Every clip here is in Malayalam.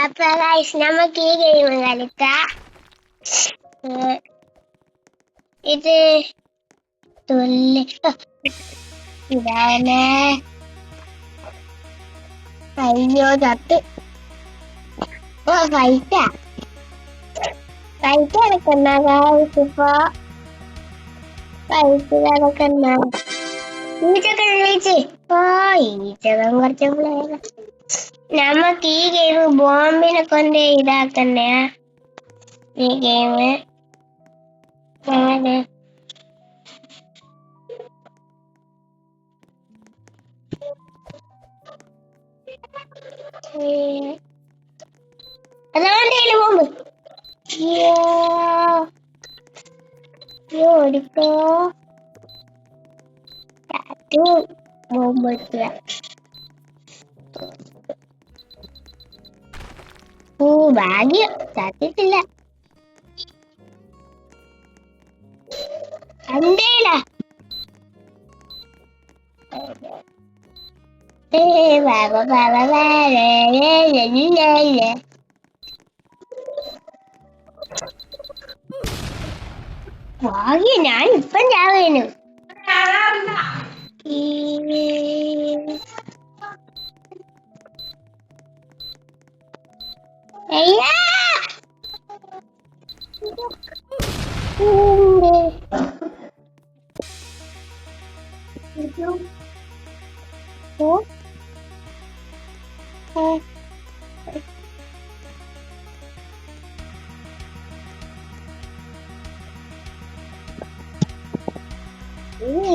അപ്പൊ ഗൈസ് നമുക്ക് ഈ ഗെയിം കളിക്കാം. ഇത് ഇതാണ്. അയ്യോ ചത്ത്. ഫൈറ്റ് നടക്കുന്ന ഗൈസ്. ഇപ്പൊ ഫൈറ്റ് നടക്കുന്ന ഈച്ചക്കൻ കുറച്ച് നമുക്ക് ഈ ഗെയിം ബോംബിനെ കൊണ്ട് ഇതാക്കണ്ട. ഈ ഗെയിം അതാണ്ട് ബോംബ് ഓടിക്കോ. ബോംബ് ഭാഗ്യം ചത്തിട്ടില്ല. അണ്ടേല ഭാഗ്യം ഞാൻ ഇപ്പം ചാവേനു. അയ്യാ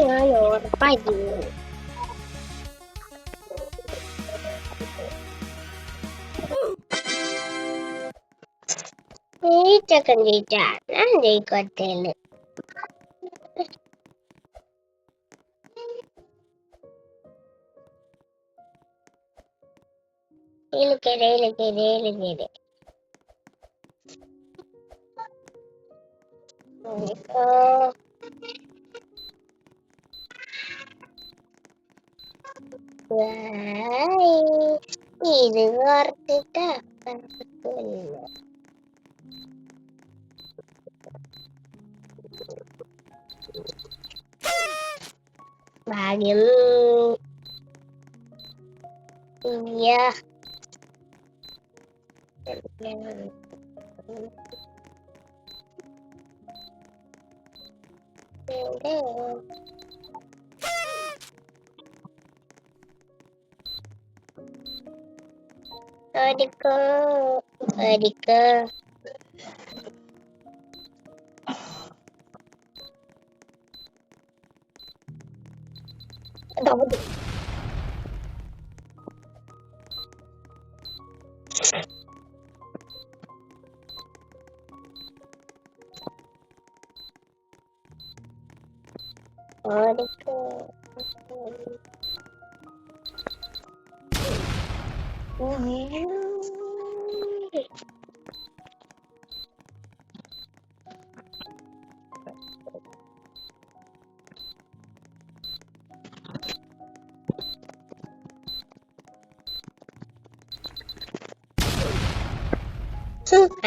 ഞാൻ ഉറപ്പാക്കി. ജയിച്ചൊക്കെ ജയിച്ചാ ഞാൻ ജയിക്കത്തേല്. ഇത് ഓർത്തിട്ടാ ഭാഗ്യം. ഓടിക്കോ ഓടിക്കോ. ഓടിക്കോ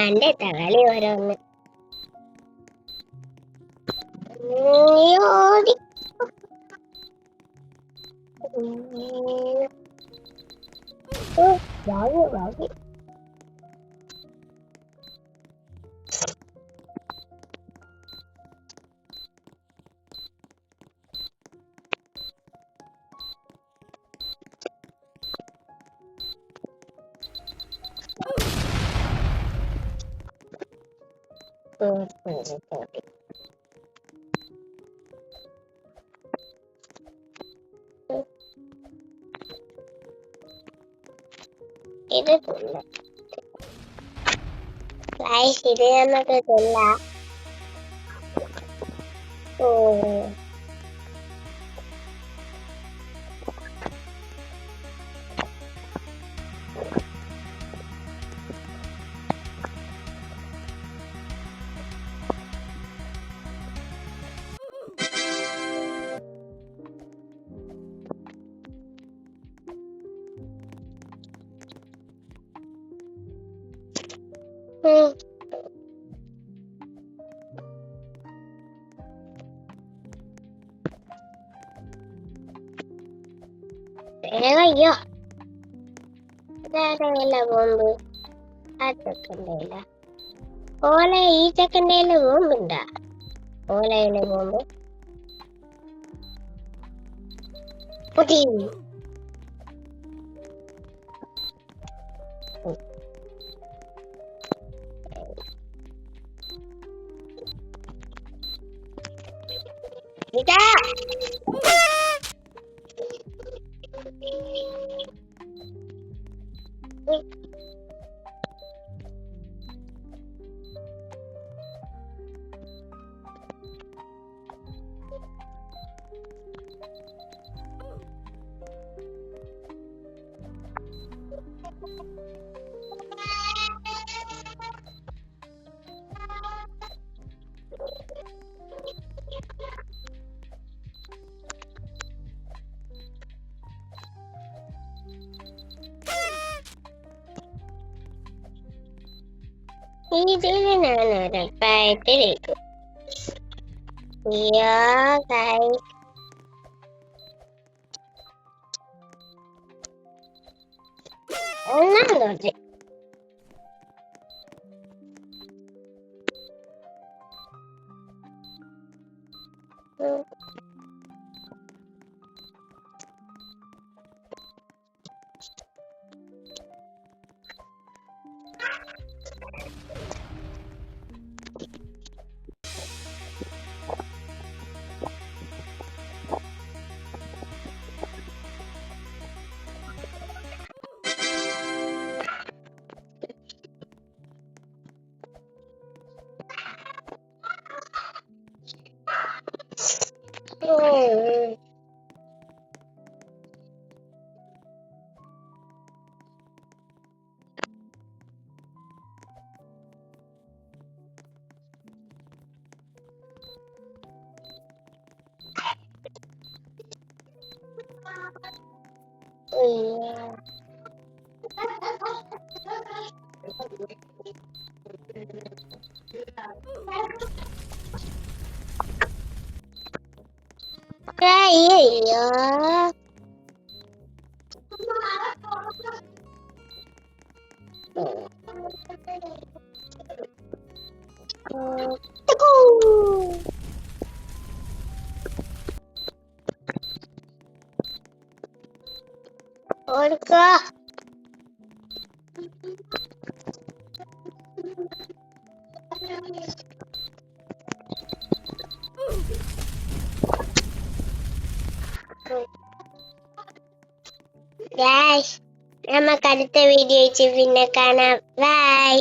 എന്റെ തകളി ഓരോന്ന്. ഓടി ഭാഗ്യം. ഇത് ഇത് നമുക്ക് കൊല്ലാം. അയ്യോ ഇതാരല്ല ബോംബ് ആ ചെക്കൻ്റെ ഓല ഈ ചെക്കൻ്റെ ബോംബുണ്ടാ ഓലയിലെ ബോംബ് പൊട്ടി ഇതാ ഇതിന് ഞാൻ ഉറപ്പായിട്ടിരിക്കും അയ്യോ ഗൈസ് ഒന്നാമതോട്ട് അയ്യോ ഓടുക ഗൈസ് നമുക്ക് അടുത്ത വീഡിയോ പിന്നെ കാണാം ബൈ